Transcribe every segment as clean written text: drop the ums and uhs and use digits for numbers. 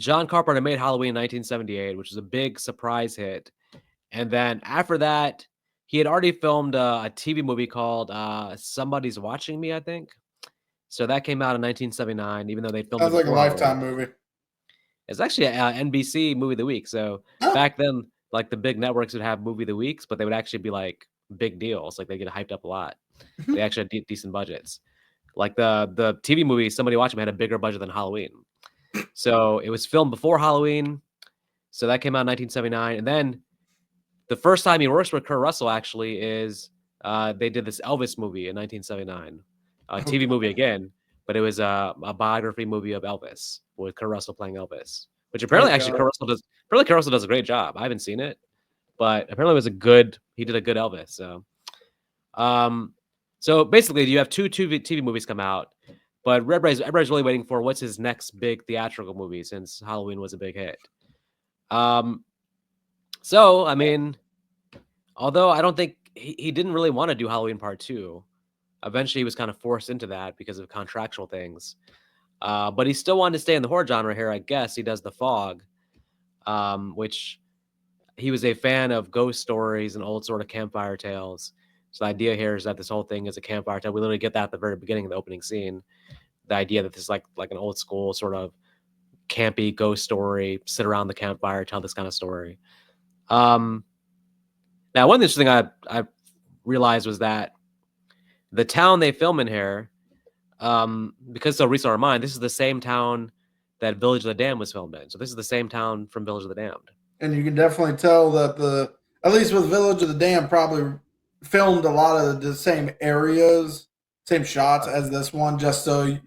John Carpenter made Halloween in 1978, which was a big surprise hit. And then after that, he had already filmed a TV movie called Somebody's Watching Me, I think. So that came out in 1979, even though they filmed it Sounds like a before Halloween. Lifetime movie. It's actually an NBC movie of the week. So Oh, back then, like the big networks would have movie of the weeks, but they would actually be like big deals. Like they get hyped up a lot. They actually had decent budgets. Like the TV movie, Somebody Watching Me had a bigger budget than Halloween. So it was filmed before Halloween. So that came out in 1979. And then the first time he works with Kurt Russell actually is they did this Elvis movie in 1979, a TV movie again, but it was a biography movie of Elvis with Kurt Russell playing Elvis, which apparently actually okay. Kurt Russell does a great job. I haven't seen it, but apparently it was he did a good Elvis. Um, so basically you have two TV movies come out, but everybody's really waiting for what's his next big theatrical movie since Halloween was a big hit. So I mean, although I don't think he didn't really want to do Halloween Part 2. Eventually, he was kind of forced into that because of contractual things. But he still wanted to stay in the horror genre here. I guess he does The Fog, which he was a fan of ghost stories and old sort of campfire tales. So the idea here is that this whole thing is a campfire tale. We literally get that at the very beginning of the opening scene. The idea that this is like an old school sort of campy ghost story, sit around the campfire, tell this kind of story. Now, one interesting thing I realized was that the town they film in here, because so recent in mind, this is the same town that Village of the Damned was filmed in. So this is the same town from Village of the Damned. And you can definitely tell that at least with Village of the Damned, probably filmed a lot of the same areas, same shots as this one, just so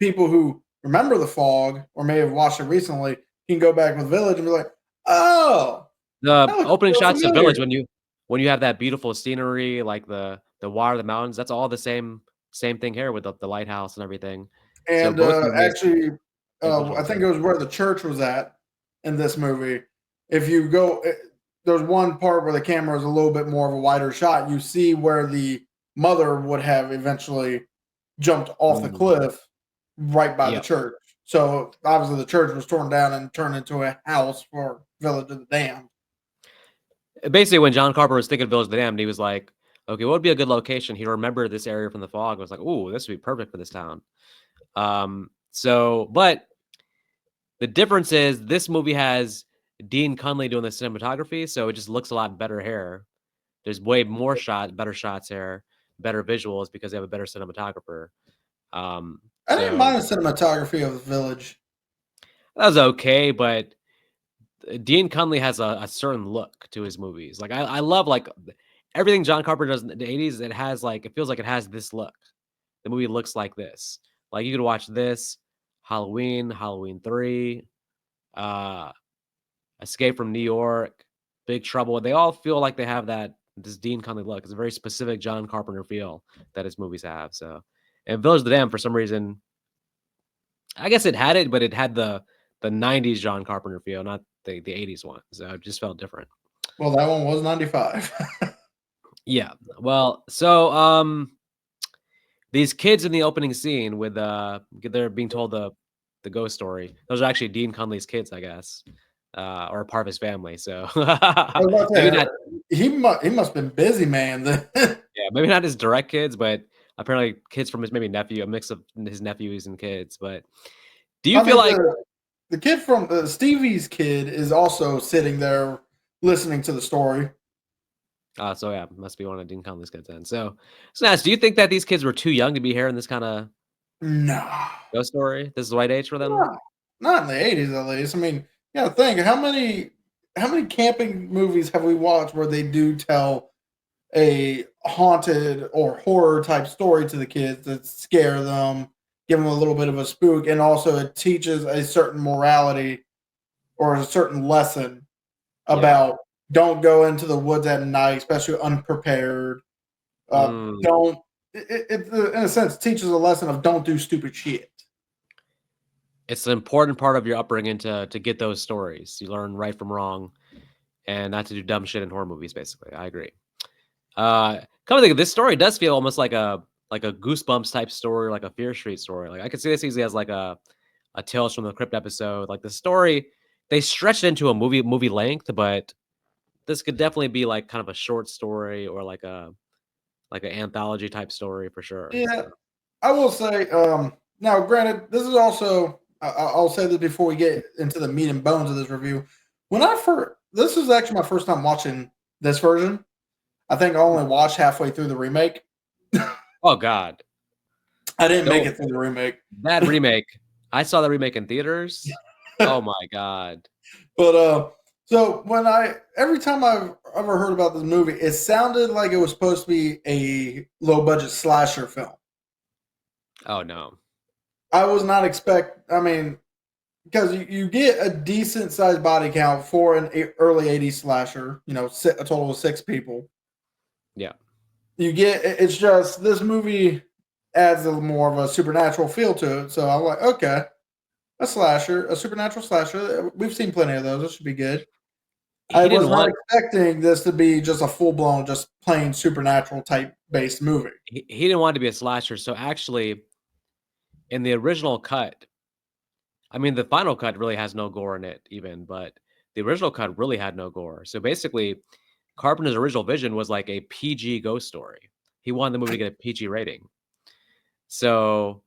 people who remember The Fog or may have watched it recently can go back with Village and be like, oh, The that looks opening real shots of familiar. Village when you have that beautiful scenery, like the water, the mountains, that's all the same thing here with the lighthouse and everything. So And both movies, actually, great I visuals. think it was where the church was at in this movie. If you go, there's one part where the camera is a little bit more of a wider shot. You see where the mother would have eventually jumped off the cliff right by the Yep. church. So obviously, the church was torn down and turned into a house for Village of the Damned. Basically, when John Carpenter was thinking of Village of the Damned, he was like, okay, what would be a good location? He remembered this area from The Fog. And was like, ooh, this would be perfect for this town. But the difference is this movie has Dean Cunley doing the cinematography, so it just looks a lot better here. There's way more better shots here, better visuals because they have a better cinematographer. I didn't So mind the cinematography of the Village. that was okay, but Dean Cunley has a certain look to his movies. Like I love like everything John Carpenter does in the 80s. It feels like it has this look. The movie looks like this. Like you could watch this, Halloween, Halloween 3, Escape from New York, Big Trouble. They all feel like they have this Dean Cunley look. It's a very specific John Carpenter feel that his movies have. So, and Village of the Damned, for some reason, I guess it had it, but it had the 90s John Carpenter feel, not the 80s one. So it just felt different. Well, that one was 95. Yeah. Well, so these kids in the opening scene with they're being told the ghost story. Those are actually Dean Cunley's kids, I guess. Or a part of his family. So maybe not He must have been busy, man. maybe not his direct kids, but apparently kids from his maybe nephew, a mix of his nephews and kids. But do you I feel mean, like the kid from Stevie's kid is also sitting there listening to the story. so yeah, must be one of Dean Cunley's kids then. So Snatch, do you think that these kids were too young to be hearing this kind of No, ghost story? This is the right age for them? no, not in the 80s at least. I mean, you gotta think how many camping movies have we watched where they do tell a haunted or horror type story to the kids that scare them, give them a little bit of a spook, and also it teaches a certain morality or a certain lesson about don't go into the woods at night, especially unprepared. Don't it in a sense teaches a lesson of don't do stupid shit. It's an important part of your upbringing to get those stories. You learn right from wrong, and not to do dumb shit in horror movies. Basically, I agree. Come to think of this story, does feel almost like a Goosebumps type story, like a Fear Street story. Like I could see this easily as like a a Tales from the Crypt episode. Like the story, they stretched it into a movie length, but this could definitely be like kind of a short story or like an anthology type story for sure. Yeah, So I will say. Now, granted, this is also. I'll say this before we get into the meat and bones of this review. When I first, this is actually my first time watching this version. I think I only watched halfway through the remake. oh god. I didn't make Don't it through the remake, that remake. I saw the remake in theaters. Oh my god. but so when every time I've ever heard about this movie, it sounded like it was supposed to be a low budget slasher film. Oh no. I was not I mean, because you get a decent sized body count for an early '80s slasher. You know, a total of 6 people. Yeah. You get it's just this movie adds a little more of a supernatural feel to it. So I'm like, okay, a supernatural slasher. We've seen plenty of those. This should be good. I He was didn't not want expecting this to be just a full blown, just plain supernatural type based movie. he didn't want it to be a slasher. So actually, in the original cut, I mean, the final cut really has no gore in it, even, but the original cut really had no gore. So basically, Carpenter's original vision was like a PG ghost story. He wanted the movie to get a PG rating. So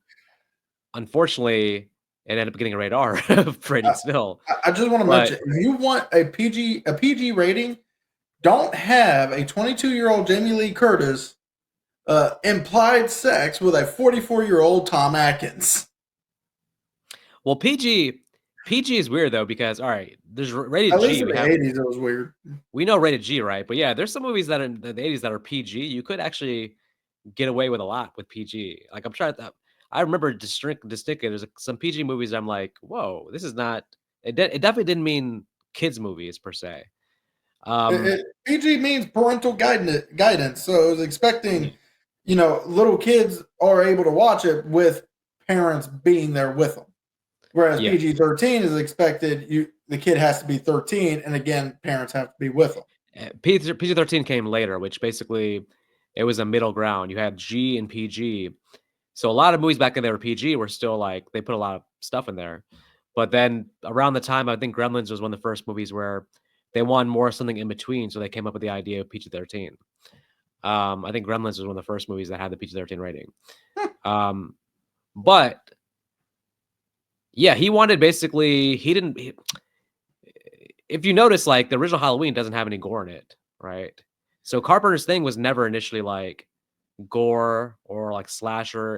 unfortunately, it ended up getting a rated R rating still. I just want to But mention, if you want a PG rating, don't have a 22-year-old Jamie Lee Curtis implied sex with a 44-year-old Tom Atkins. well, PG is weird though because all right, there's rated At least G. in the '80s, it was weird. We know rated G, right? But yeah, there's some movies that in the '80s that are PG. You could actually get away with a lot with PG. Like I'm trying to, I remember distinctly. There's some PG movies. I'm like, whoa, this is not. It definitely didn't mean kids movies per se. Um, PG means parental guidance, so I was expecting, little kids are able to watch it with parents being there with them. Whereas yeah, PG-13 is expected, the kid has to be 13, and again, parents have to be with them. PG-13 came later, which basically it was a middle ground. You had G and PG. So a lot of movies back then that were PG were still like they put a lot of stuff in there. But then around the time, I think Gremlins was one of the first movies where they wanted more something in between, so they came up with the idea of PG-13. I think Gremlins was one of the first movies that had the PG-13 rating. But yeah, he wanted basically he didn't. If you notice, like the original Halloween doesn't have any gore in it, right? So Carpenter's thing was never initially like gore or like slasher,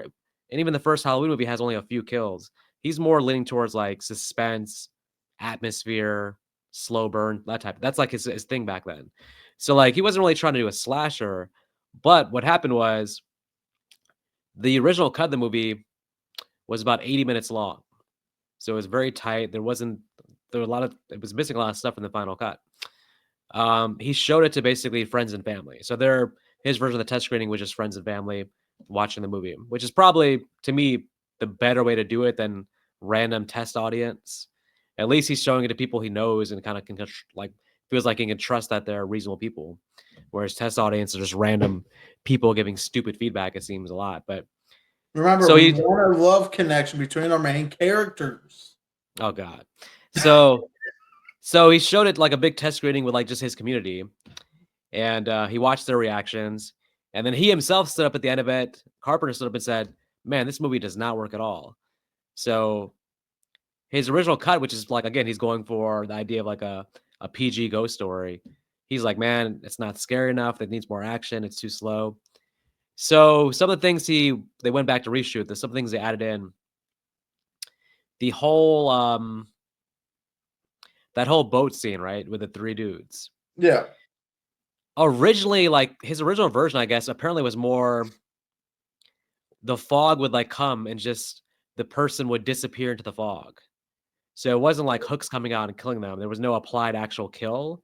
and even the first Halloween movie has only a few kills. He's more leaning towards like suspense, atmosphere, slow burn, that type. That's like his thing back then. So like he wasn't really trying to do a slasher, but what happened was the original cut of the movie was about 80 minutes long. So it was very tight. There were a lot of it was missing a lot of stuff in the final cut. He showed it to basically friends and family. So his version of the test screening was just friends and family watching the movie, which is probably to me the better way to do it than random test audience. At least he's showing it to people he knows and kind of can like feels like he can trust that they're reasonable people. Whereas test audience are just random people giving stupid feedback. It seems a lot, but Remember, so we he want a love connection between our main characters. oh god, so he showed it like a big test screening with like just his community, and he watched their reactions, and then he himself stood up at the end of it. Carpenter stood up and said, "Man, this movie does not work at all." So his original cut, which is like again, he's going for the idea of like a PG ghost story. He's like, "Man, it's not scary enough. It needs more action. It's too slow." So some of the things they went back to reshoot. There's some things they added in. The whole that whole boat scene, right, with the 3 dudes. Yeah. Originally, like his original version, I guess, apparently was more the fog would like come and just the person would disappear into the fog. So it wasn't like hooks coming out and killing them. There was no applied actual kill.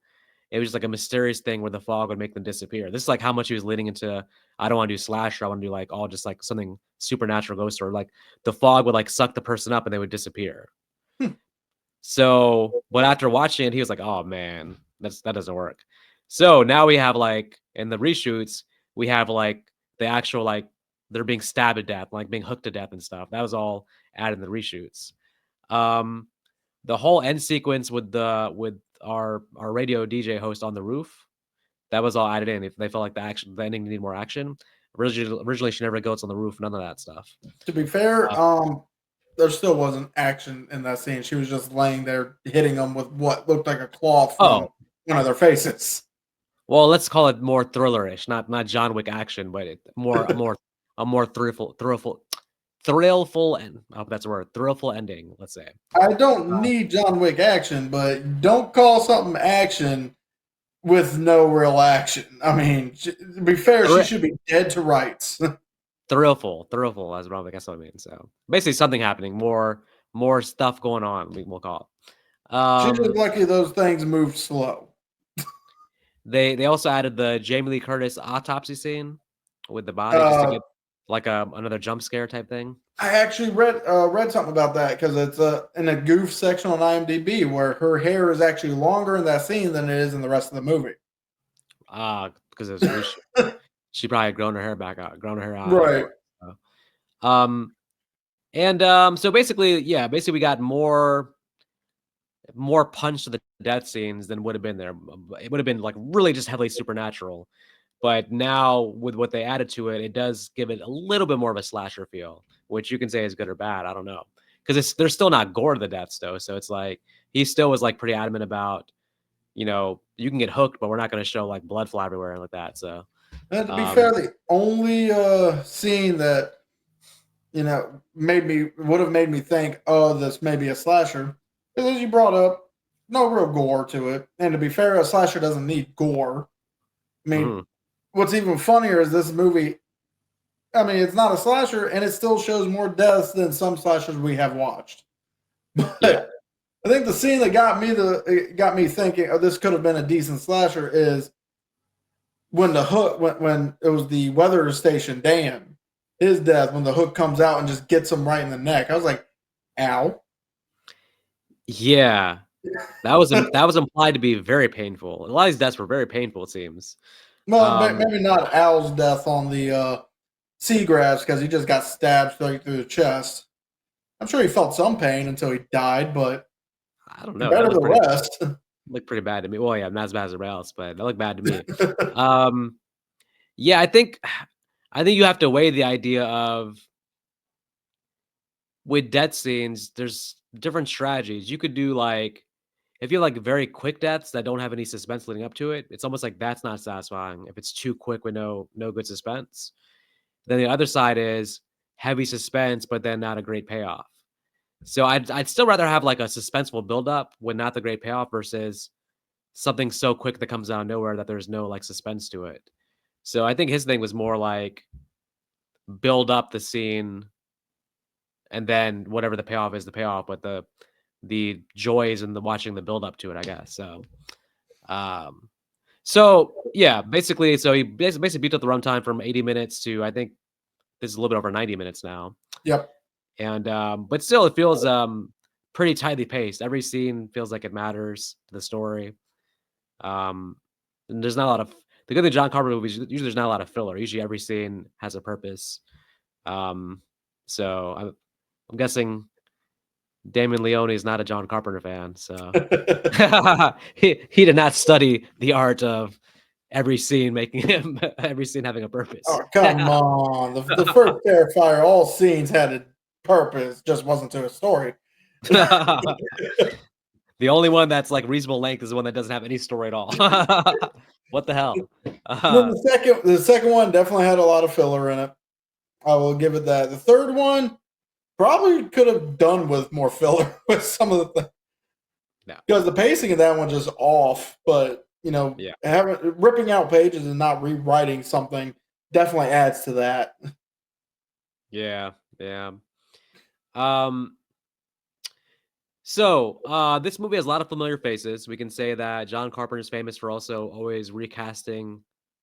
It was just like a mysterious thing where the fog would make them disappear. This is like how much he was leading into. I don't want to do slasher. I want to do like all just like something supernatural ghost or like the fog would like suck the person up and they would disappear. So, but after watching it, he was like, "Oh man, that doesn't work." So now we have like in the reshoots, we have like the actual like they're being stabbed to death, like being hooked to death and stuff. That was all added in the reshoots. Um, the whole end sequence with our radio DJ host on the roof, that was all added in. If they felt like the ending needed more action. Originally, she never goes on the roof. None of that stuff. To be fair, Uh, there still wasn't action in that scene. She was just laying there hitting them with what looked like a cloth from oh, one of their faces. well, let's call it more thrillerish, not John Wick action, but a more thrillful end. I hope that's a word. Thrillful ending. Let's say. I don't need John Wick action, but don't call something action with no real action. I mean, to be fair, she should be dead to rights. Thrillful as well. I guess what I mean. So basically, something happening, more stuff going on. We'll call it. She's just lucky those things move slow. They also added the Jamie Lee Curtis autopsy scene with the body just to get like another jump scare type thing. I actually read something about that because it's in a goof section on IMDb where her hair is actually longer in that scene than it is in the rest of the movie. Because she probably had grown her hair back out, grown her hair out. Right. So basically we got more punch to the death scenes than would have been there. It would have been like really just heavily supernatural. But now with what they added to it, it does give it a little bit more of a slasher feel, which you can say is good or bad. I don't know. Because there's still not gore to the deaths though. So it's like he still was like pretty adamant about, you can get hooked, but we're not going to show like blood fly everywhere and like that. So and to be fair, the only scene that would have made me think, oh, this may be a slasher, is as you brought up, no real gore to it. And to be fair, a slasher doesn't need gore. I mean, what's even funnier is this movie. I mean, it's not a slasher, and it still shows more deaths than some slashers we have watched. But I think the scene that got me thinking, oh, this could have been a decent slasher is when the hook when it was the weather station Dan, his death when the hook comes out and just gets him right in the neck. I was like, ow. Yeah. That was implied to be very painful. A lot of these deaths were very painful, it seems. Well, maybe not Al's death on the seagrass because he just got stabbed straight through the chest. I'm sure he felt some pain until he died, but I don't know. Better than the rest. Looked pretty bad to me. Well, yeah, not as bad as everybody else, but that looked bad to me. Yeah, I think you have to weigh the idea of with death scenes. There's different strategies you could do. Like if you have like very quick deaths that don't have any suspense leading up to it, it's almost like that's not satisfying. If it's too quick with no good suspense, then the other side is heavy suspense, but then not a great payoff. So I'd still rather have like a suspenseful buildup with not the great payoff versus something so quick that comes out of nowhere that there's no like suspense to it. So I think his thing was more like build up the scene and then whatever the payoff is, the payoff, but the joys and the watching the build up to it, I guess. So yeah, basically, so he basically beat up the runtime from 80 minutes to I think this is a little bit over 90 minutes now. Yep. And but still, it feels pretty tightly paced. Every scene feels like it matters to the story. And there's not a lot of the good thing John Carpenter movies. Usually, there's not a lot of filler. Usually, every scene has a purpose. So I'm guessing Damon Leone is not a John Carpenter fan. So he did not study the art of every scene having a purpose. Oh, come on. The first Terrifier, all scenes had a purpose, just wasn't to a story. The only one that's like reasonable length is the one that doesn't have any story at all. What the hell? The second one definitely had a lot of filler in it. I will give it that. The third one probably could have done with more filler with some of the things. No. Because the pacing of that one just off, but ripping out pages and not rewriting something definitely adds to that. Yeah. So this movie has a lot of familiar faces. We can say that John Carpenter is famous for also always recasting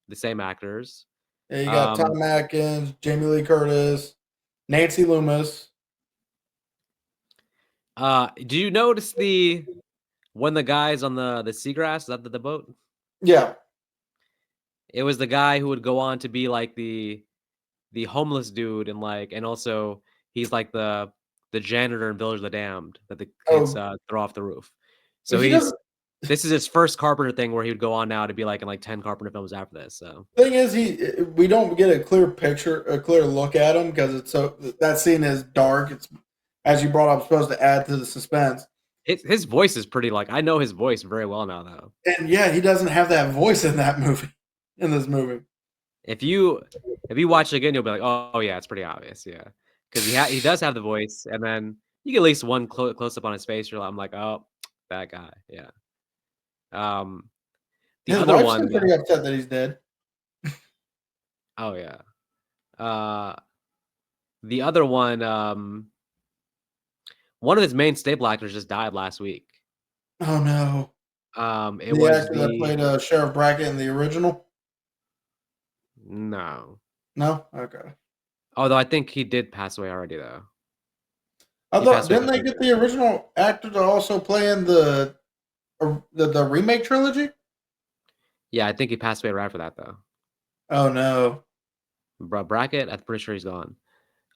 the same actors. Yeah, you got Tom Atkins, Jamie Lee Curtis, Nancy Loomis. Do you notice when the guys on the seagrass, is that the boat? Yeah. It was the guy who would go on to be like the homeless dude and also he's like the the janitor in Village of the Damned that the kids Oh, throw off the roof. but So he doesn't. this is his first Carpenter thing where he would go on now to be like in like 10 Carpenter films after this. So Thing is, we don't get a clear picture, a clear look at him because it's so that scene is dark. It's as you brought up, supposed to add to the suspense. his voice is pretty like I know his voice very well now though. And yeah, he doesn't have that voice in that movie. In this movie, If you watch it again, you'll be like, oh yeah, it's pretty obvious, yeah, because he does have the voice, and then you get at least one close up on his face. I'm like, oh, that guy, yeah. The his other wife one, seemed pretty upset that he's dead. oh yeah, the other one of his main staple actors just died last week. Oh no! It The was actor that played Sheriff Brackett in the original. no, No, okay. although I think he did pass away already though. I He thought passed away a didn't couple they years get ago. the original actor to also play in the remake trilogy? Yeah, I think he passed away right after that though. Oh no! Brackett, I'm pretty sure he's gone.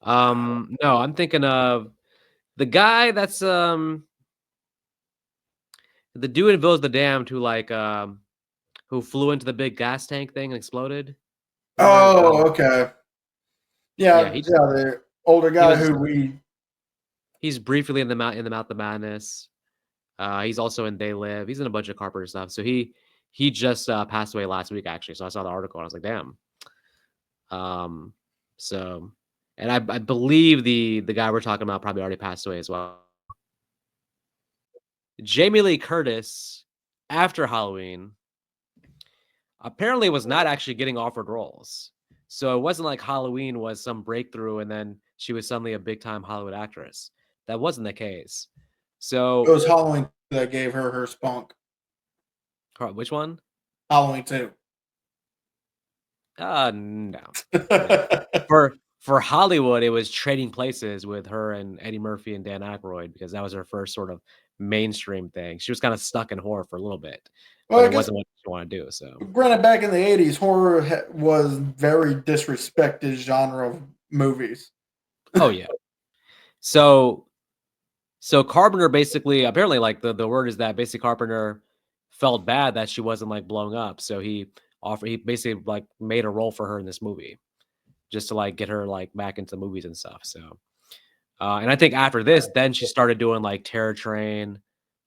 No, I'm thinking of the guy that's the dude in Village of the Damned who like who flew into the big gas tank thing and exploded. Remember? Oh, okay. Yeah, Yeah, yeah. The older he guy was who we. he's briefly in the Mouth of Madness. He's also in They Live. He's in a bunch of Carpenter stuff. So he just passed away last week actually. So I saw the article and I was like, damn. So and I believe the guy we're talking about probably already passed away as well. Jamie Lee Curtis after Halloween apparently was not actually getting offered roles. So it wasn't like Halloween was some breakthrough and then she was suddenly a big time Hollywood actress. That wasn't the case. It So was Halloween that gave her spunk. which one? Halloween 2. No. No. For Hollywood, it was Trading Places with her and Eddie Murphy and Dan Aykroyd because that was her first sort of mainstream thing. She was kind of stuck in horror for a little bit, but Well, I it guess wasn't what she wanted to do. So, granted, back in the 80s, horror was very disrespected genre of movies. oh yeah. So Carpenter basically apparently like the word is that basically Carpenter felt bad that she wasn't like blowing up, so he basically like made a role for her in this movie just to like get her like back into movies and stuff. So and I think after this, then she started doing like Terror Train,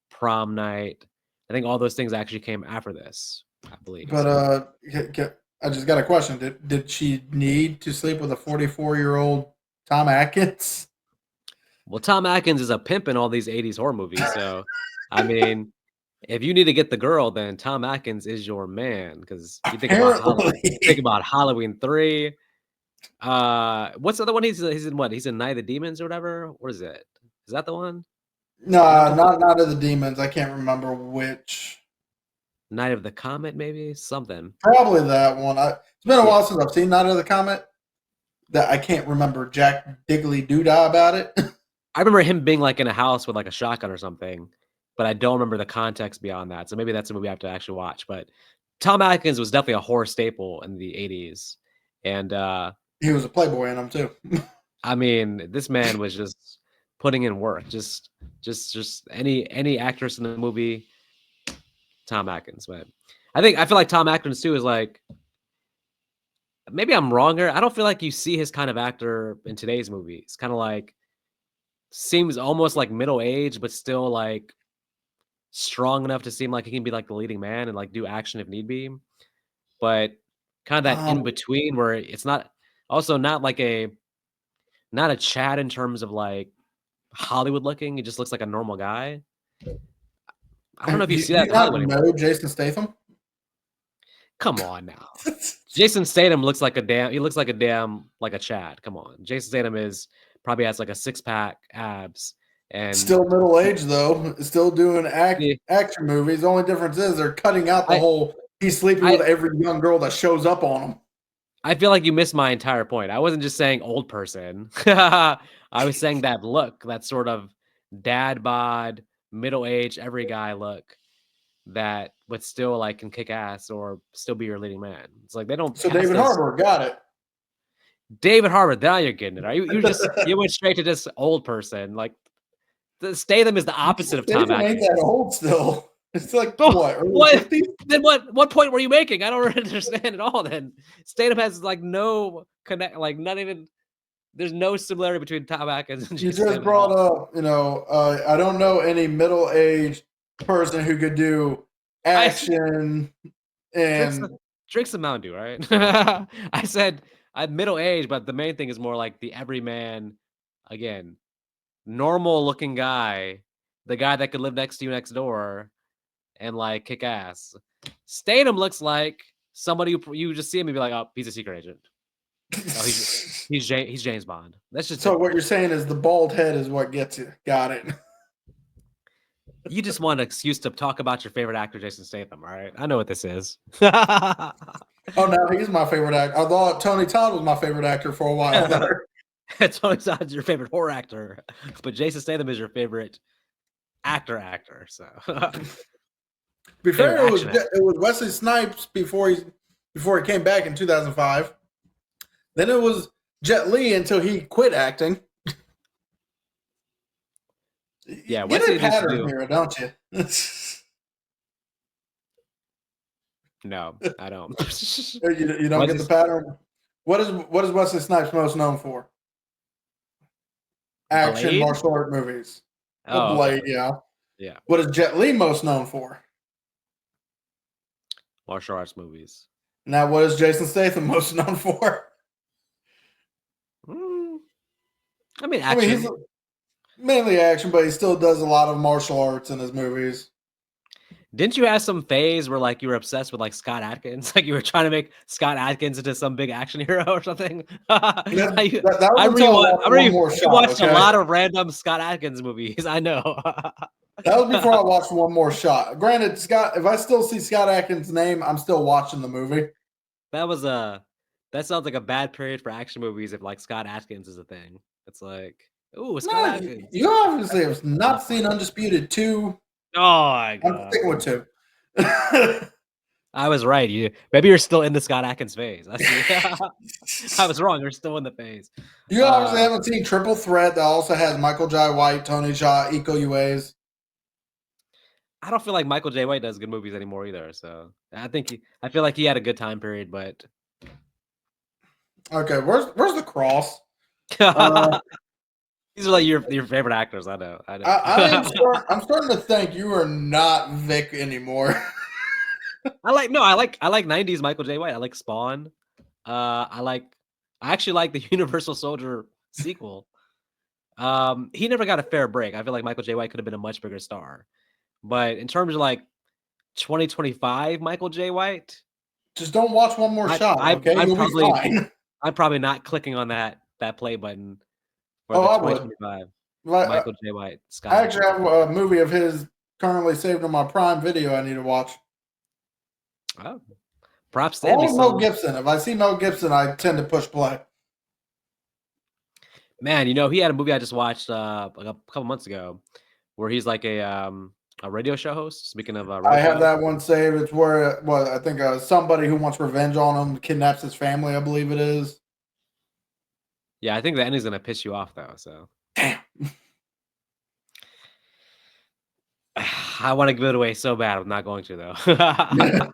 Prom Night. I think all those things actually came after this, I believe. But So. I just got a question. Did she need to sleep with a 44-year-old Tom Atkins? Well, Tom Atkins is a pimp in all these 80s horror movies. So, I mean, if you need to get the girl, then Tom Atkins is your man. Because you think about Apparently. Halloween 3. What's the other one? He's in what? He's in Night of the Demons or whatever. What is it? Is that the one? You know what Nah, I'm talking about? not of the demons. I can't remember which. Night of the Comet, maybe something. Probably that one. It's been a Yeah. while since I've seen Night of the Comet. That I can't remember Jack Diggly Doodah about it. I remember him being like in a house with like a shotgun or something, but I don't remember the context beyond that. So maybe that's a movie I have to actually watch. But Tom Atkins was definitely a horror staple in the 80s. And He was a playboy in them too. I mean, this man was just putting in work. Just any actress in the movie, Tom Atkins. But I feel like Tom Atkins too is like maybe I'm wrong here. I don't feel like you see his kind of actor in today's movies. Kind of like seems almost like middle age, but still like strong enough to seem like he can be like the leading man and like do action if need be. But kind of that in Um, between where it's not also not like not a Chad in terms of like Hollywood looking. He just looks like a normal guy. I don't know if you do see that you in not Hollywood know anymore. Jason Statham? Come on now. Jason Statham looks like he looks like a damn like a Chad. Come on. Jason Statham is probably has like a six-pack abs and Still middle aged though. Still doing the action movies. The only difference is they're cutting out the I whole he's sleeping I with every young girl that shows up on him. I feel like you missed my entire point. I wasn't just saying old person. I was saying that look, that sort of dad bod, middle age, every guy look that but still like can kick ass or still be your leading man. It's like they don't So cast David us. Harbour got it. David Harbour. Now you're getting it. Are you went straight to this old person. Like Statham is the opposite of Tom Statham ain't that Atkins. old still. It's like Oh, what, early what? 50s? Then what point were you making? I don't understand at all. Then Statham has like no connect, like not even. There's no similarity between Tom Atkins and You Jason just Statham at brought all. up, I don't know any middle-aged person who could do I said, action drink and some, drink some Mountain Dew, right? I said I'm middle aged, but the main thing is more like the everyman, again, normal looking guy, the guy that could live next to you next door and like kick ass. Statham looks like somebody who you just see him and be like, oh, he's a secret agent. Oh, he's James Bond. That's just so it. what you're saying is the bald head is what gets you. Got it. You just want an excuse to talk about your favorite actor, Jason Statham, all right? I know what this is. Oh, no, he's my favorite actor. I thought Tony Todd was my favorite actor for a while there. Tony Todd's your favorite horror actor, but Jason Statham is your favorite actor. So Be fair, favorite it was action actor. it was Wesley Snipes before he came back in 2005. Then it was Jet Li until he quit acting. Yeah, You Wesley get a needs to pattern do. here, don't you? No, I don't. You don't get the pattern. What is Wesley Snipes most known for? Action Blade? martial art movies. The Oh, Blade, okay. yeah. Yeah, What is Jet Li most known for? martial arts movies. Now, what is Jason Statham most known for? Mm, I mean, I mean, action. he's mainly action, but he still does a lot of martial arts in his movies. Didn't you have some phase where like you were obsessed with like Scott Atkins? Like you were trying to make Scott Atkins into some big action hero or something? That was until I watched One More You Shot, watched a okay? lot of random Scott Atkins movies. I know. That was before I watched One More Shot. Granted, Scott, if I still see Scott Atkins' name, I'm still watching the movie. That sounds like a bad period for action movies if like Scott Atkins is a thing. It's like, ooh, Scott No, Atkins. you obviously have not Not seen funny. Undisputed 2. Oh my I'm god. sticking with 2. I was right. Maybe you're still in the Scott Atkins phase. I see. I was wrong. You're still in the phase. You obviously haven't seen Triple Threat that also has Michael Jai White, Tony Jaa, Iko Uwais. I don't feel like Michael J. White does good movies anymore either. So I feel like he had a good time period, but Okay, where's the cross? these are like your favorite actors. I know. I'm starting to think you are not Vic anymore. I like 90s Michael J. White. I like Spawn. I actually like the Universal Soldier sequel. He never got a fair break. I feel like Michael J. White could have been a much bigger star. But in terms of like 2025 Michael J. White, Just don't watch One More Shot, okay? You'll be fine. I'm probably not clicking on that play button for Oh, the I would. 2025 Well, Michael J. White. Scott I actually Atkins. have a movie of his currently saved on my Prime Video I need to watch. Oh, props to him. Always Mel Gibson. If I see Mel Gibson, I tend to push play. Man, he had a movie I just watched like a couple months ago where he's like a radio show host. Speaking of I have that one saved. It's where I think somebody who wants revenge on him kidnaps his family, I believe it is. Yeah, I think the ending's gonna piss you off though. So damn. I want to give it away so bad. I'm not going to though.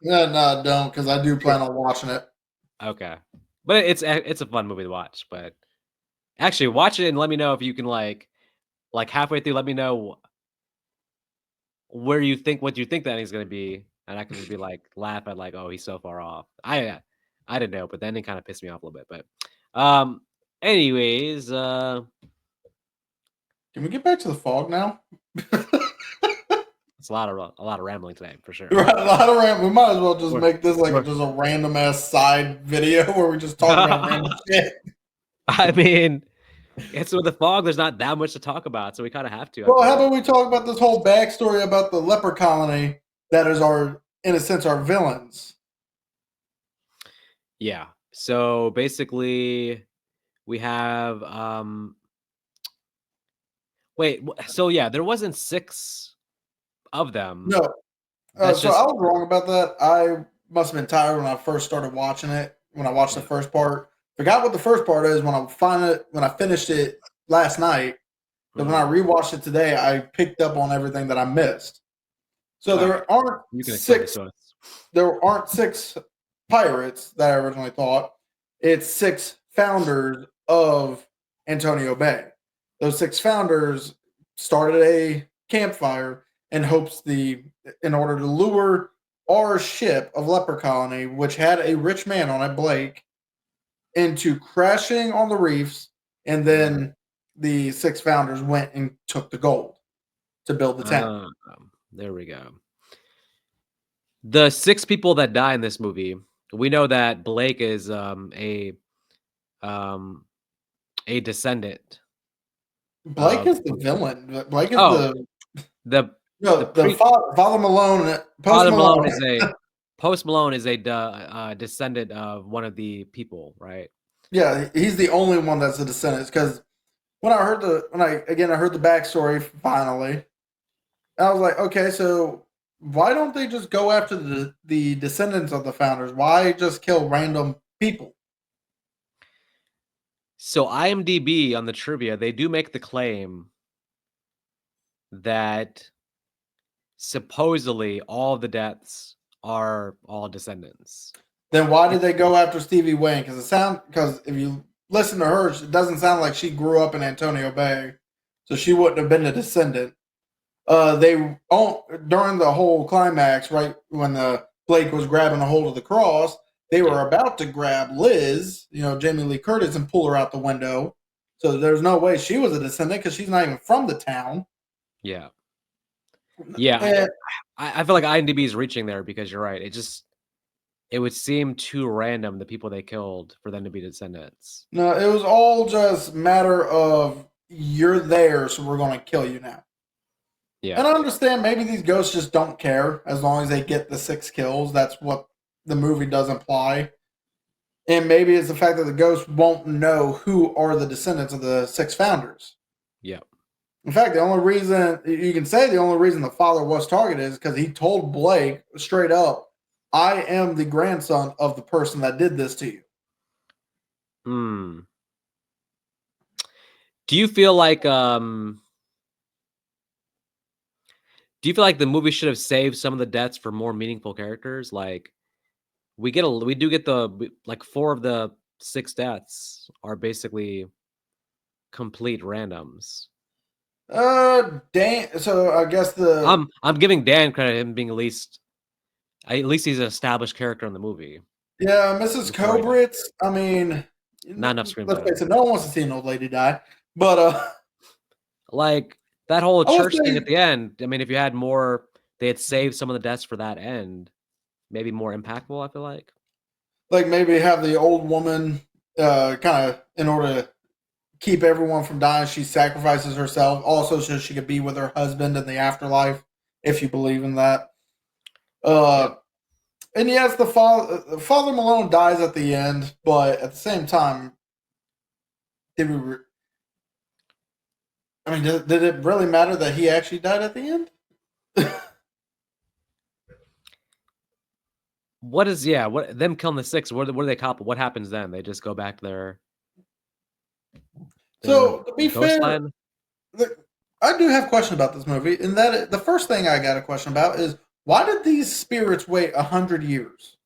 No, don't, because I do plan on watching it. Okay, but it's a fun movie to watch. But actually, watch it and let me know if you can like halfway through. Let me know what you think the ending's gonna be, and I can just be like laugh at like, oh, he's so far off. I didn't know, but the ending kind of pissed me off a little bit. But anyways, can we get back to the fog now? it's a lot of rambling today for sure. Right, a lot of rambling. We might as well just make this like just a random ass side video where we just talk about random shit. I mean, it's with the fog. There's not that much to talk about, so we kind of have to. Well, how about we talk about this whole backstory about the leper colony that is in a sense, our villains. Yeah. So basically, we have wait. So yeah, there wasn't 6 of them. No. I was wrong about that. I must have been tired when I first started watching it. When I watched the first part, Forgot what the first part is when I finished it last night. But when I Mhm. rewatched it today, I picked up on everything that I missed. So All right, you can explain this to us. there aren't six pirates that I originally thought. It's six founders of Antonio Bay. Those six founders started a campfire in hopes in order to lure our ship of leper colony, which had a rich man on it, Blake, into crashing on the reefs, and Mhm. then the six founders went and took the gold to build the town. Um, there we go. The 6 people that die in this movie, we know that Blake is, um, a descendant Blake of is the villain. Blake is oh, the the the no the pre Father Malone, Post Father Malone Malone. is a Post Malone is a descendant of one of the people, right? Yeah, he's the only one that's a descendant. Because I heard the backstory finally, and I was like, okay, so why don't they just go after the descendants of the founders? Why just kill random people? So IMDb on the trivia, they do make the claim that supposedly all the deaths are all descendants. Then why did they go after Stevie Wayne? Because if you listen to her, it doesn't sound like she grew up in Antonio Bay, so she wouldn't have been a descendant. During the whole climax, right when the Blake was grabbing a hold of the cross, they Yeah, were about to grab Liz, Jamie Lee Curtis, and pull her out the window. So there's no way she was a descendant because she's not even from the town. yeah, yeah. And I feel like IMDb is reaching there because you're right. It would seem too random the people they killed for them to be descendants. no, it was all just matter of you're there, so we're going to kill you now. Yeah, And I understand maybe these ghosts just don't care as long as they get the 6 kills. That's what the movie does imply. And maybe it's the fact that the ghosts won't know who are the descendants of the six founders. yeah. In fact, the only reason the father was targeted is because he told Blake straight up, I am the grandson of the person that did this to you. Hmm. Do you feel like do you feel like the movie should have saved some of the deaths for more meaningful characters? Like we do get like 4 of the 6 deaths are basically complete randoms. Dan. So I guess the I'm giving Dan credit, him being at least he's an established character in the movie yeah, Mrs. before he died. Cobritz. I mean, Not enough screen let's time. face it, no one wants to see an old lady die. But Like that whole I would church thing say at the end. I mean, if you had more, they had saved some of the deaths for that end, maybe more impactful. I feel like. like maybe have the old woman kind of in order to keep everyone from dying, she sacrifices herself also so she could be with her husband in the afterlife, if you believe in that. Yep. Uh, and yes, Father Malone dies at the end, but at the same time, did we? I mean, did it really matter that he actually died at the end? What is What them killing the 6? What do they cop? What happens then? They just go back to their So to be ghost fair, land. I do have a question about this movie, and the first thing I got a question about is why did these spirits wait 100 years?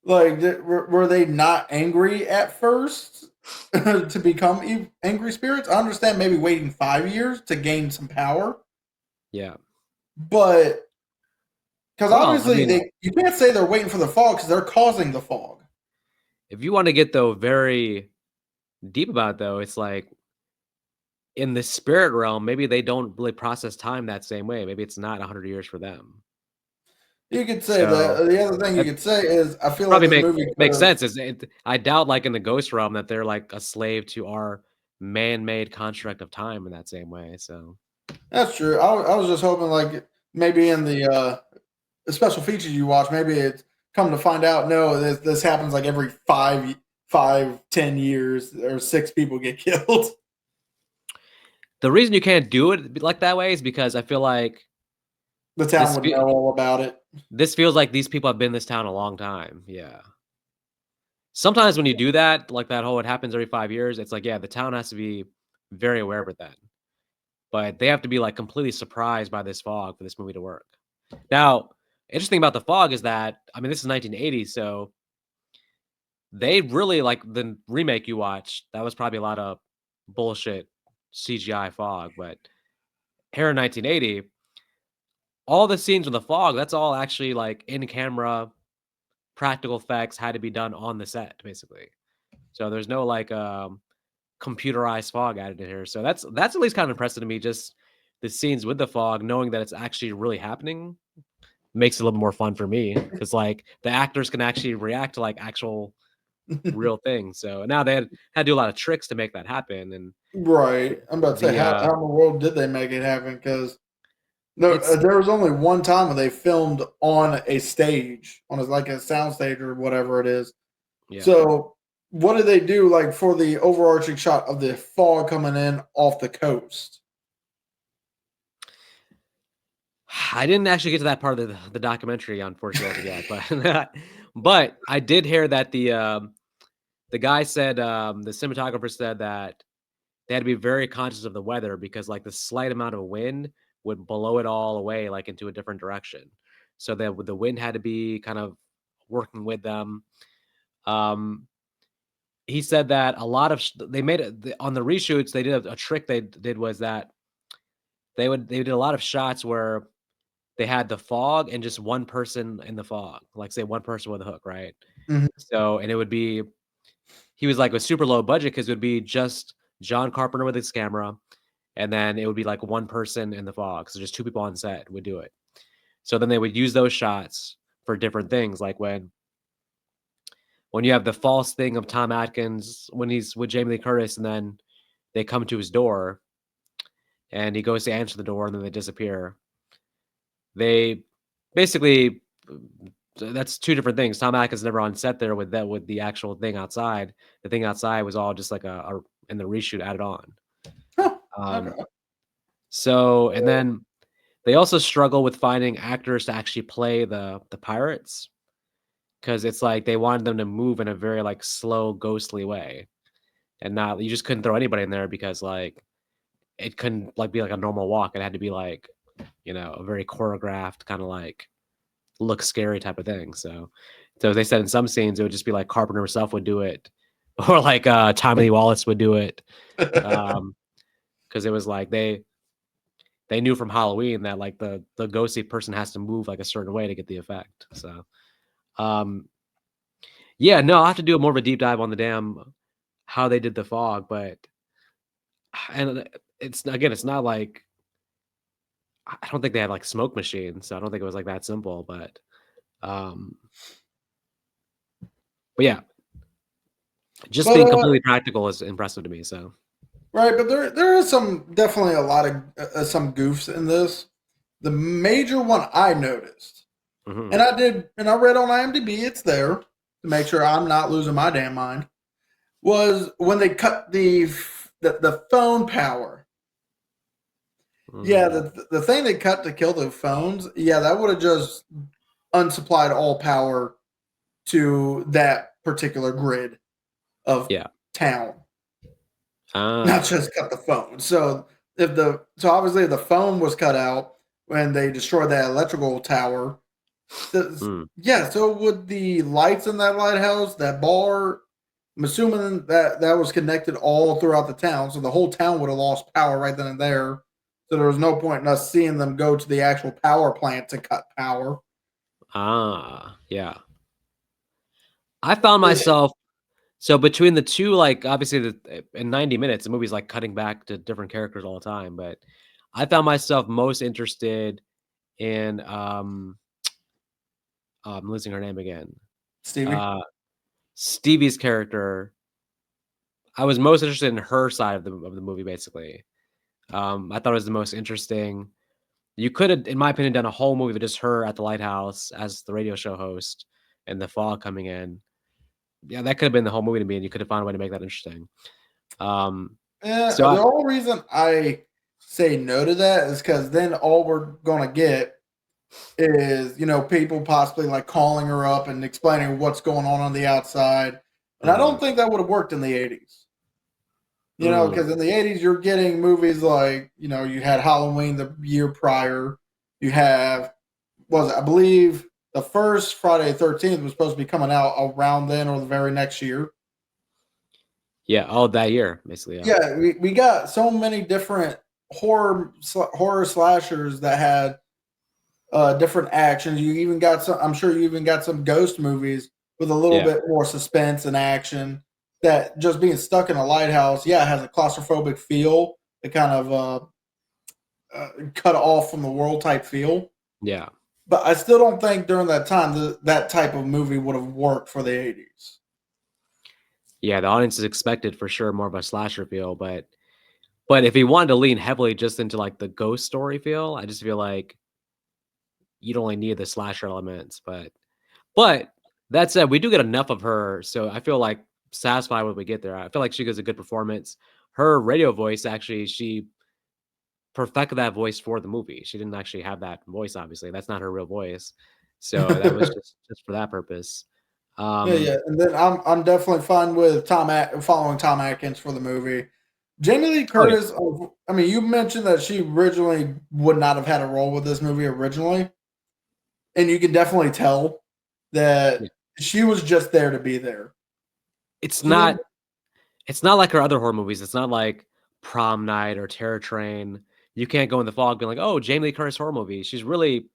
Like, were they not angry at first to become angry spirits? I understand maybe waiting 5 years to gain some power, Yeah. but because Well, I obviously mean, you can't say they're waiting for the fog because they're causing the fog. if you want to get though very deep about it, though, it's like in the spirit realm, maybe they don't really process time that same way. Maybe it's not 100 years for them. You could say So that. The other thing you that could say is I feel like probably this movie could makes have. sense. I doubt, like in the ghost realm, that they're like a slave to our man-made construct of time in that same way. So That's true. I was just hoping like maybe in the special features you watch, maybe it's come to find out. No, this happens like every 10 years, or 6 people get killed. the reason you can't do it like that way is because I feel like The town would know all about it. this feels like these people have been in this town a long time. Yeah. sometimes when you do that, like that whole it happens every 5 years, it's like, yeah, the town has to be very aware of it then. But they have to be, like, completely surprised by this fog for this movie to work. Now, interesting about the fog is that, I mean, this is 1980, so they really like the remake you watched, that was probably a lot of bullshit CGI fog, but here in 1980, all the scenes with the fog, that's all actually, like, in camera, practical effects had to be done on the set, basically. So there's no, like, computerized fog added in here. So that's at least kind of impressive to me. Just the scenes with the fog, knowing that it's actually really happening, makes it a little more fun for me because like the actors can actually react to like actual real things. So now they had to do a lot of tricks to make that happen. And Right. I'm about to say, the how in the world did they make it happen? Because no, it's there was only one time when they filmed on a stage, on like a sound stage or whatever it is. yeah. So, what did they do, like for the overarching shot of the fog coming in off the coast? I didn't actually get to that part of the documentary, unfortunately, yet, but but I did hear that the guy said the cinematographer said that they had to be very conscious of the weather because like the slight amount of wind would blow it all away like into a different direction. So that the wind had to be kind of working with them. Um, he said that a lot of they made it on the reshoots. They did a trick they did was that they did a lot of shots where they had the fog and just one person in the fog, like say one person with a hook, right? Mhm. So and it would be he was like a super low budget because it would be just John Carpenter with his camera, and then it would be like one person in the fog. So just two people on set would do it. So then they would use those shots for different things, like when you have the false thing of Tom Atkins when he's with Jamie Lee Curtis, and then they come to his door, and he goes to answer the door, and then they disappear. They basically that's two different things. Tom Atkins never on set there with that with the actual thing outside. The thing outside was all just like a in the reshoot added on. Huh. Um, Okay. so and then they also struggle with finding actors to actually play the pirates because it's like they wanted them to move in a very like slow, ghostly way, and not you just couldn't throw anybody in there because like it couldn't like be like a normal walk. It had to be like a very choreographed kind of like look scary type of thing. So they said in some scenes it would just be like Carpenter himself would do it, or like Tommy Lee Wallace would do it, because it was like they knew from Halloween that like the ghostly person has to move like a certain way to get the effect. So um yeah, no, I'll have to do more of a deep dive on the damn how they did the fog, but and it's again, it's not like I don't think they had like smoke machines, so I don't think it was like that simple, um but yeah, just But being completely practical is impressive to me. So right, but there is some definitely a lot of some goofs in this. The major one I noticed, mhm. and I read on IMDb, it's there to make sure I'm not losing my damn mind. Was when they cut the phone power. Yeah, Mm, the thing they cut to kill the phones. Yeah, that would have just unsupplied all power to that particular grid of yeah. town, not Ah, just cut the phone. So so obviously if the phone was cut out when they destroyed that electrical tower. mm. Yeah, so would the lights in that lighthouse, that bar, I'm assuming that that was connected all throughout the town, so the whole town would have lost power right then and there. So there was no point in us seeing them go to the actual power plant to cut power. Ah, yeah. I found myself so between the two, like obviously in 90 minutes, the movie's like cutting back to different characters all the time, but I found myself most interested in I'm losing her name again. Stevie. Uh Stevie's character. I was most interested in her side of the movie, basically. I thought it was the most interesting. You could have, in my opinion, done a whole movie with just her at the lighthouse as the radio show host and the fog coming in. Yeah, that could have been the whole movie to me, and you could have found a way to make that interesting. Um, so The only reason I say no to that is because then all we're gonna get is people possibly like calling her up and explaining what's going on the outside. And I don't think that would have worked in the 80s. You know, Mm. because in the 80s, you're getting movies like, you know, you had Halloween the year prior. You have, was it, I believe the first Friday the 13th was supposed to be coming out around then or the very next year. Yeah. Oh, that year, basically. Yeah. Yeah, we got so many different horror slashers that had different actions. You even got some. I'm sure you even got some ghost movies with a little Yeah. bit more suspense and action. That just being stuck in a lighthouse, yeah, it has a claustrophobic feel. It kind of cut off from the world type feel. Yeah. But I still don't think during that time that type of movie would have worked for the 80s. Yeah. The audience is expected for sure more of a slasher feel, but if he wanted to lean heavily just into like the ghost story feel, I just feel like you'd only need the slasher elements. But that said, we do get enough of her, so I feel like satisfied when we get there. I feel like she gives a good performance. Her radio voice actually, she perfected that voice for the movie. She didn't actually have that voice, obviously. That's not her real voice. So that was just for that purpose. Yeah, Um, yeah, and then I'm definitely fine with following Tom Atkins for the movie. Jamie Lee oh yeah, Curtis. I mean, you mentioned that she originally would not have had a role with this movie originally, and you can definitely tell yeah. that she was just there to be there. It's She not didn't. it's not like her other horror movies. It's not like Prom Night or Terror Train. You can't go in the fog being like, oh, Jamie Lee Curtis horror movie. She's really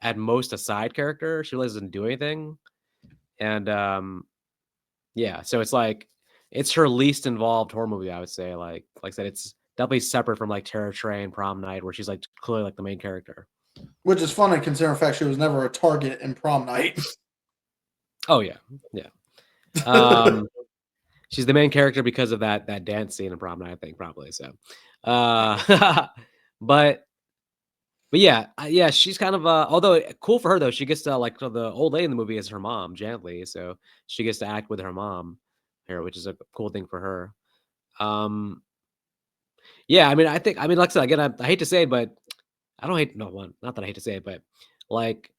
at most a side character. She really doesn't do anything. And yeah, so it's like it's her least involved horror movie, I would say. Like I said, it's definitely separate from like Terror Train, Prom Night, where she's like clearly like the main character. Which is funny considering the fact she was never a target in Prom Night. Oh yeah, yeah. Um, she's the main character because of that dance scene in Prom Night, I think probably. So, uh, but yeah, yeah, she's kind of although cool for her though, she gets to like so the old lady in the movie is her mom, Janet Leigh, so she gets to act with her mom here, which is a cool thing for her. Um, yeah, I mean, like I said, again, I hate to say it, but I don't hate no one, not that I hate to say it, but like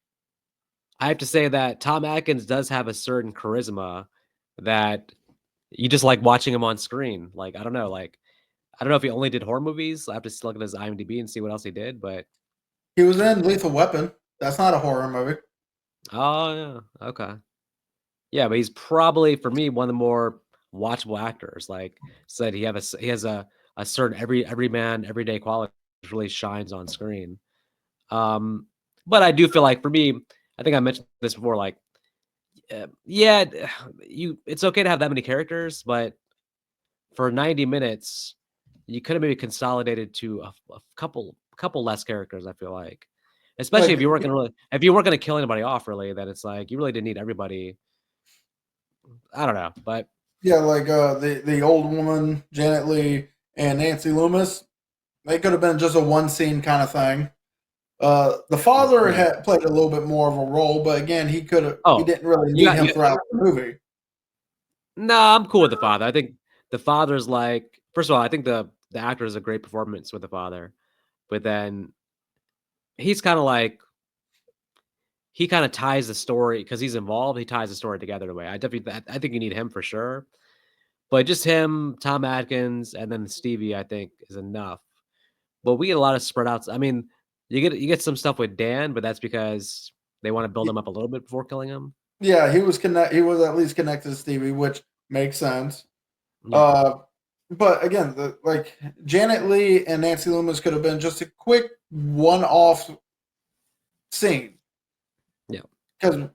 I have to say that Tom Atkins does have a certain charisma that you just like watching him on screen. Like I don't know, like I don't know if he only did horror movies. I have to look at his IMDb and see what else he did, but He was in Lethal Weapon. That's not a horror movie. oh yeah, okay. Yeah, but he's probably for me one of the more watchable actors. Like said, he has a certain every man everyday quality that really shines on screen. But I do feel like for me, I think I mentioned this before. Like, yeah, you it's okay to have that many characters, but for 90 minutes, you could have maybe consolidated to a couple less characters. I feel like, especially Like, if you weren't gonna kill anybody off, really, then it's like you really didn't need everybody. I don't know, but yeah, like the old woman, Janet Leigh, and Nancy Loomis. They could have been just a one scene kind of thing. The father yeah. had played a little bit more of a role, but again, he Oh, didn't really you need got him you throughout the movie. no, I'm cool with the father. I think the father's like first of all, I think the actor is a great performance with the father, but then he's kind of like he kind of ties the story because he's involved. He ties the story together in a way. I think you need him for sure, but just him, Tom Atkins, and then Stevie, I think is enough. But we get a lot of spread outs. I mean, you get some stuff with Dan, but that's because they want to build him up a little bit before killing him. Yeah, he was connect. He was at least connected to Stevie, which makes sense. Yeah, Uh, but again, like Janet Leigh and Nancy Loomis could have been just a quick one-off scene yeah, because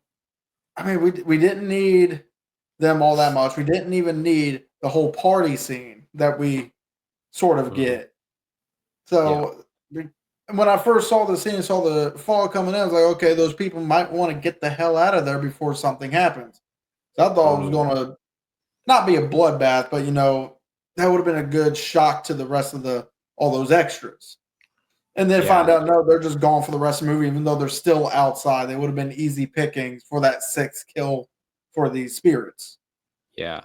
I mean we didn't need them all that much. We didn't even need the whole party scene that we sort of mhm, get. yeah, So when I first saw the scene, saw the fall coming in, I was like, okay, those people might want to get the hell out of there before something happens. So I thought it was mm, going to not be a bloodbath, but that would have been a good shock to the rest of the all those extras. And then yeah, find out no, they're just gone for the rest of the movie, even though they're still outside. They would have been easy pickings for that sixth kill for these spirits. yeah,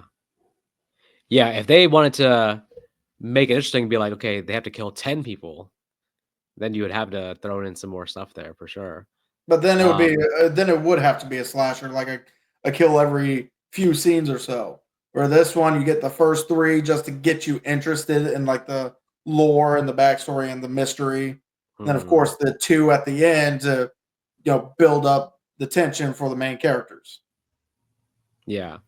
yeah. If they wanted to make it interesting, be like, okay, they have to kill 10 people, then you would have to throw in some more stuff there for sure. But then Um, it would have to be a slasher, like a kill every few scenes or so. Where this one, you get the first three just to get you interested in like the lore and the backstory and the mystery. And then, of Hmm. course, the two at the end to build up the tension for the main characters. Yeah.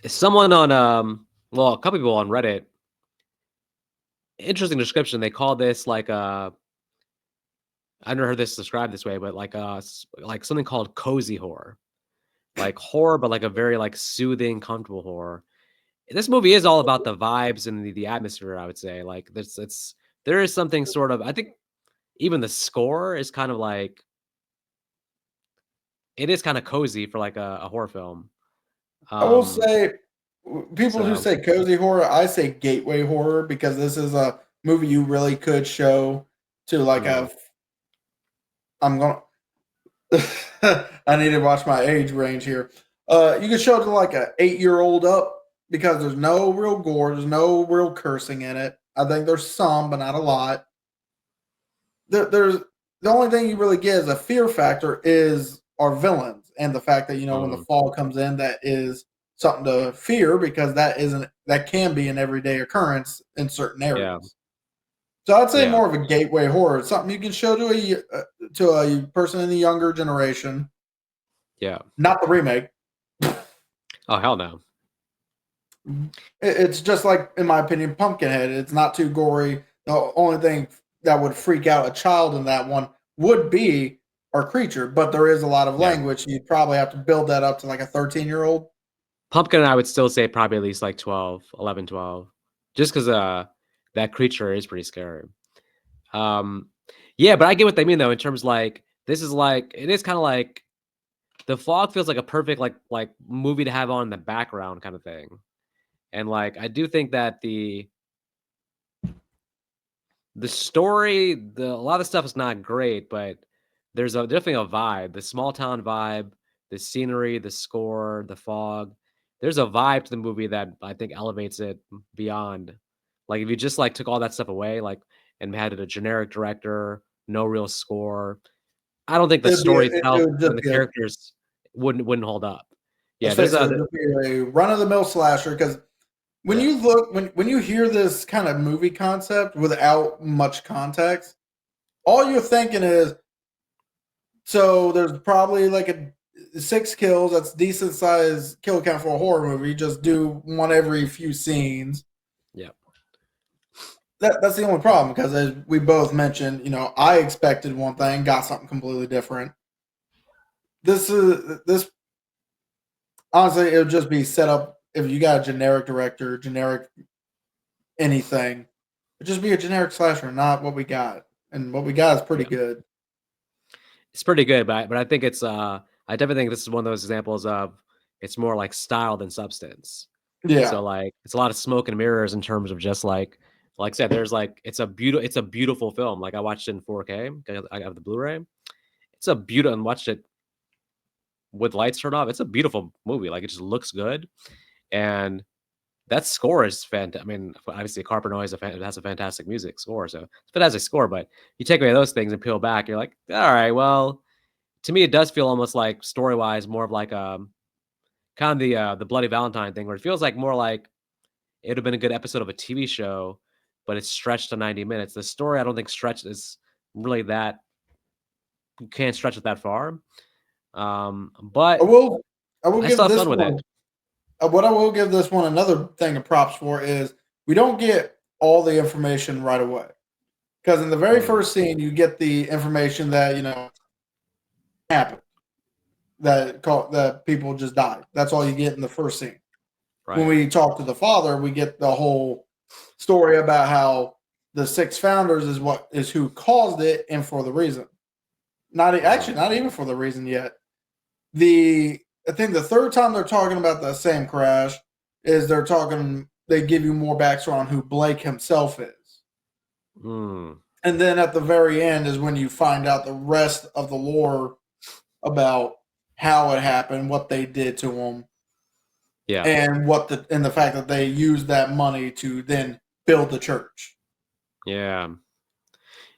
Someone on well, a couple people on Reddit, interesting description. They call this like I never heard this described this way, but like like something called cozy horror. Like horror, but like a very like soothing, comfortable horror. This movie is all about the vibes and the atmosphere, I would say. Like there is something sort of, I think even the score is kind of like, it is kind of cozy for like a horror film. I will Um say, people who so say cozy horror, I say gateway horror because this is a movie you really could show to like mm, a. I'm gonna. I need to watch my age range here. You could show it to like a 8-year-old up because there's no real gore, there's no real cursing in it. I think there's some, but not a lot. There's the only thing you really get as a fear factor is our villains and the fact that when the mm, fall comes in, that is something to fear because that can be an everyday occurrence in certain yeah, areas. So I'd say yeah, more of a gateway horror. It's something you can show to a person in the younger generation, yeah. not the remake. Oh hell no. It's just like, in my opinion, Pumpkinhead. It's not too gory. The only thing that would freak out a child in that one would be our creature, but there is a lot of Yeah. language. You'd probably have to build that up to like a 13-year-old. Pumpkin, I would still say probably at least like 12, 11, 12, just because that creature is pretty scary. Um, yeah, but I get what they mean though, in terms like this is like, it is kind of like The Fog feels like a perfect like movie to have on in the background kind of thing. And like I do think that the story, a lot of stuff is not great, but there's definitely a vibe, the small town vibe, the scenery, the score, the fog. There's a vibe to the movie that I think elevates it beyond. Like if you just like took all that stuff away, like and had it a generic director, no real score, I don't think the story It itself would and just the be a, characters wouldn't hold up. Yeah, let's there's face it, a it would just be a run of the mill slasher. Because when yeah. you look, when you hear this kind of movie concept without much context, all you're thinking is, so there's probably like a 6 kills. That's decent size kill count for a horror movie. Just do one every few scenes. Yeah. That's the only problem because, as we both mentioned, I expected one thing, got something completely different. This honestly, it would just be set up if you got a generic director, generic anything. It'd just be a generic slasher, not what we got. And what we got is pretty Yeah. good. It's pretty good, but I think it's I definitely think this is one of those examples of it's more like style than substance. Yeah. So like it's a lot of smoke and mirrors in terms of just like I said, there's like it's a beautiful film. Like I watched it in 4K. I have the Blu-ray. It's a beautiful and watched it with lights turned off. It's a beautiful movie. Like it just looks good. And that score is fantastic. I mean, obviously Carpenter always has a fantastic music score, so it's a fantastic score. But you take away those things and peel back, you're like, all right, well, to me, it does feel almost like story wise more of like kind of the Bloody Valentine thing, where it feels like more like it would have been a good episode of a TV show, but it's stretched to 90 minutes. The story, I don't think stretched is really that you can't stretch it that far. I But will I will I still give have this fun with it. one what I will give this one another thing of props for is we don't get all the information right away. Because in the very Mm, first scene, you get the information that happened, that people just died. That's all you get in the first scene. When right. we talk to the father, we get the whole story about how the 6 founders is who caused it and for the reason. Mm, Not even for the reason yet. I think the third time they're talking about the same crash is they give you more backstory on who Blake himself is. mm, And then at the very end is when you find out the rest of the lore about how it happened, what they did to him, yeah. and the fact that they used that money to then build the church. Yeah.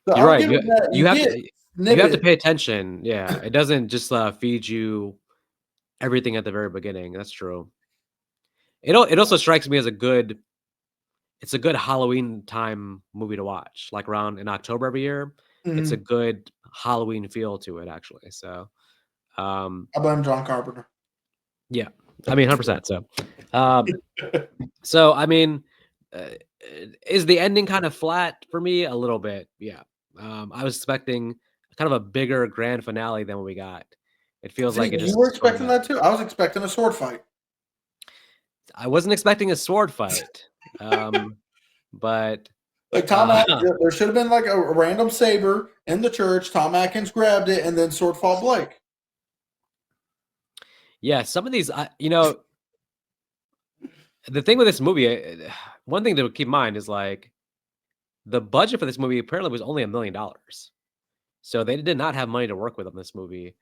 So You're I'll right. give it that. You get You have to snippet. pay attention. Yeah. It doesn't just feed you everything at the very beginning. That's true. It also strikes me as it's a good Halloween time movie to watch, like around in October every year. It's a Mhm. good Halloween feel to it, actually. So, um, I blame John Carpenter. yeah, I mean, 100%. Um, so I mean, uh, is the ending kind of flat for me? A little bit, yeah. I was expecting kind of a bigger grand finale than what we got. It feels See, like it you were just sort expecting of. that too. I was expecting a sword fight. I wasn't expecting a sword fight, um, but Like uh, There should have been like a random saber in the church. Tom Atkins grabbed it and then sword fought Blake. yeah, some of these, the thing with this movie, one thing to keep in mind is like the budget for this movie apparently was only $1 million, so they did not have money to work with on this movie.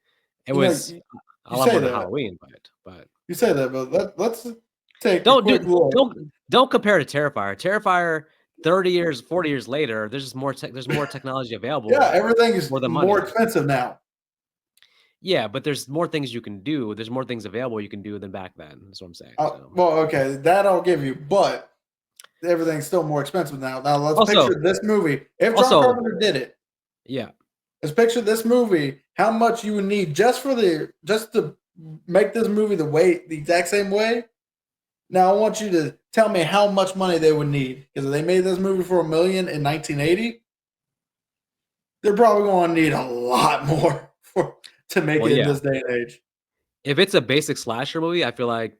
It You know, was you, a you lot say more than that. Halloween, but You say that, but let's take a don't quick do look. don't compare to Terrifier. Terrifier, 30 years, 40 years later, there's just there's more technology Yeah, available everything is for the more money. expensive now. Yeah, but there's more things you can do. There's more things available you can do than back then. That's what I'm saying. So Well, okay, that I'll give you, but everything's still more expensive now. Now let's also picture this movie. If John also Carpenter did it, yeah. let's picture this movie. How much you would need just to make this movie the exact same way. Now I want you to tell me how much money they would need because if they made this movie for $1 million in 1980, they're probably going to need a lot more to make Well, it in yeah. this day and age. If it's a basic slasher movie, I feel like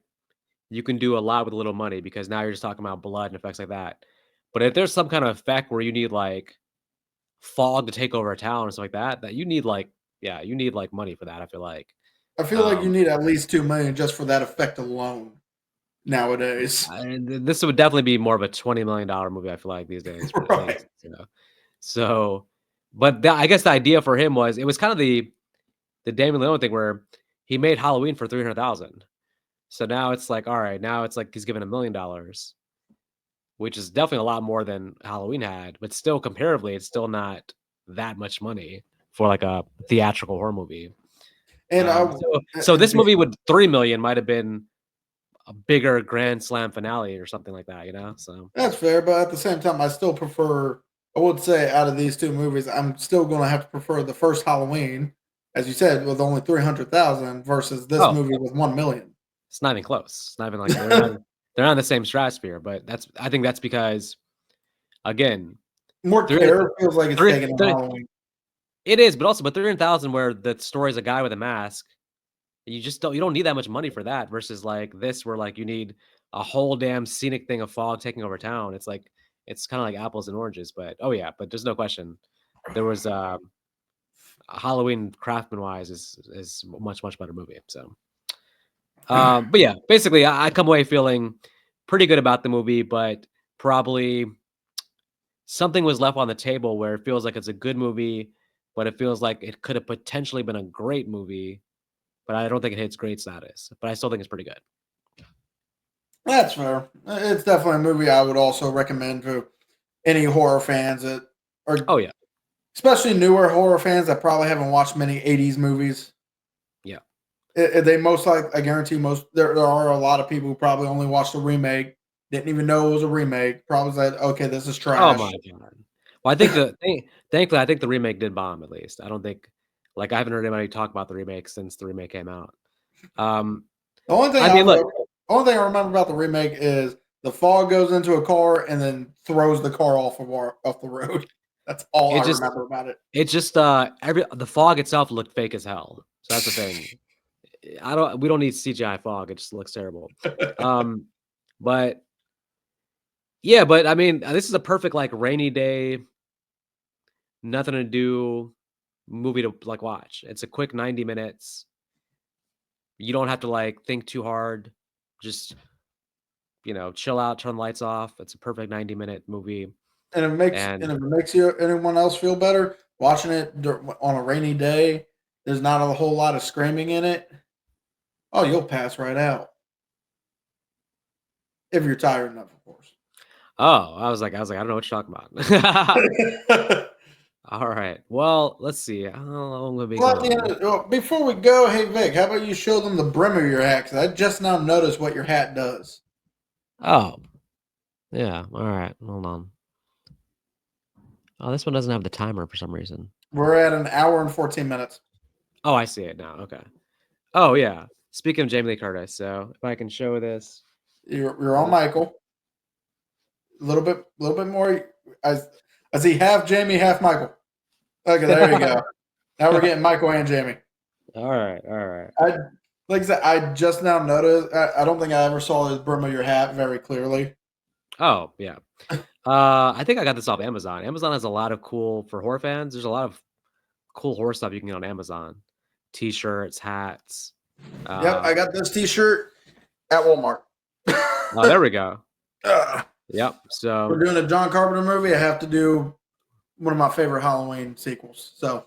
you can do a lot with a little money because now you're just talking about blood and effects like that. But if there's some kind of effect where you need like fog to take over a town or something like that, that you need like yeah, you need like money for that, I feel like. I feel like you Um need at least $2 million just for that effect alone nowadays. and this would definitely be more of a $20 million movie, I feel like these days, at Right. least, you know. So, but I guess the idea for him was it was kind of the Damon Leone thing where he made Halloween for 300,000. So now it's like, all right, now it's like he's given $1 million, which is definitely a lot more than Halloween had, but still comparatively, it's still not that much money for like a theatrical horror movie. And So this movie with 3 million might have been a bigger grand slam finale or something like that, you know? So that's fair, but at the same time, I still prefer. I would say out of these two movies, I'm still going to have to prefer the first Halloween, as you said, with only 300,000 versus this oh, movie with 1 million. it's not even close. It's not even like they're not in the same stratosphere, but I think that's because again, More three care feels like it's three taken on three Halloween. it is, but 300,000 where the story is a guy with a mask. You don't need that much money for that versus like this where like you need a whole damn scenic thing of fog taking over town. It's like it's kind of like apples and oranges, but oh yeah, but there's no question. There was Halloween craftsman wise is much better movie. So but yeah, basically I come away feeling pretty good about the movie, but probably something was left on the table where it feels like it's a good movie, but it feels like it could have potentially been a great movie, but I don't think it hits great status. But I still think it's pretty good. That's fair. It's definitely a movie I would also recommend to any horror fans that are, Oh yeah. especially newer horror fans that probably haven't watched many '80s movies. Yeah. They most like I guarantee most there are a lot of people who probably only watched the remake, didn't even know it was a remake. Probably said, "Okay, this is Oh trash." my god. Well, thankfully, I think the remake did bomb at least. I don't think like I haven't heard anybody talk about the remake since the remake came out. Um, The only thing I mean, look, I remember about the remake is the fog goes into a car and then throws the car off the road. That's all it I just remember about it. it just every the fog itself looked fake as hell. So that's the thing. We don't need CGI fog. It just looks terrible. Um, but yeah, but I mean, this is a perfect like rainy day, nothing to do movie to like watch. It's a quick 90 minutes. You don't have to like think too hard. Just, chill out, turn the lights off. It's a perfect 90-minute movie. And And if it makes you anyone else feel better, watching it on a rainy day, there's not a whole lot of screaming in it. Oh, you'll pass right out if you're tired enough, of course. I don't know what you're talking about. All right. Well, let's see. How long will be Well, at the end going? of, well, before we go, hey Vic, how about you show them the brim of your hat? Because I just now noticed what your hat does. Oh, yeah. All right. Hold on. Oh, this one doesn't have the timer for some reason. We're at an hour and 14 minutes. Oh, I see it now. Okay. Oh, yeah. Speaking of Jamie Lee Curtis, so if I can show this. You're on Michael. A little bit more. I see half Jamie, half Michael. Okay, there you go. Now we're getting Michael and Jamie. All right. All right. Like I said, I just now noticed. I don't think I ever saw the brim of your hat very clearly. Oh, yeah. I think I got this off Amazon. Amazon has a lot of cool for horror fans. There's a lot of cool horror stuff you can get on Amazon. T-shirts, hats. Yep, I got this T-shirt at Walmart. Oh, there we go. Yep. So we're doing a John Carpenter movie. I have to do one of my favorite Halloween sequels. So,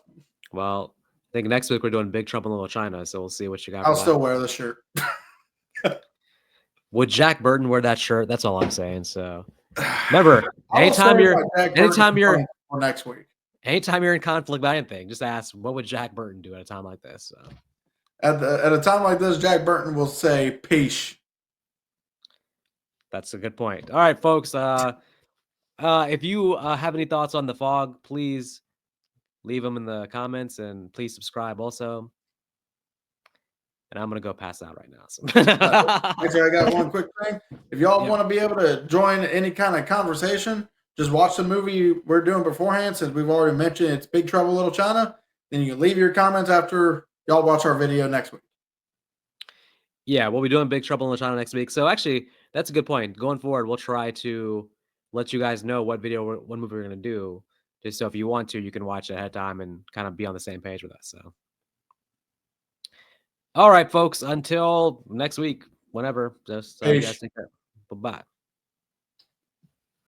well, I think next week we're doing Big Trouble in Little China. So we'll see what you got. I'll still wear the shirt. Would Jack Burton wear that shirt? That's all I'm saying. So remember, anytime you're next week, anytime you're in conflict about anything, just ask, what would Jack Burton do at a time like this? So at a time like this, Jack Burton will say peace. That's a good point. All right, folks. If you have any thoughts on The Fog, please leave them in the comments, and please subscribe also. And I'm gonna go pass out right now. So. Actually, I got one quick thing. If y'all want to be able to join any kind of conversation, just watch the movie we're doing beforehand. Since we've already mentioned it's Big Trouble in Little China, then you can leave your comments after y'all watch our video next week. Yeah, we'll be doing Big Trouble in Little China next week. So actually, that's a good point. Going forward, we'll try to let you guys know what movie we're gonna do, just so if you want to, you can watch it ahead of time and kind of be on the same page with us. So. All right, folks, until next week, whenever, just you guys take care. Bye-bye.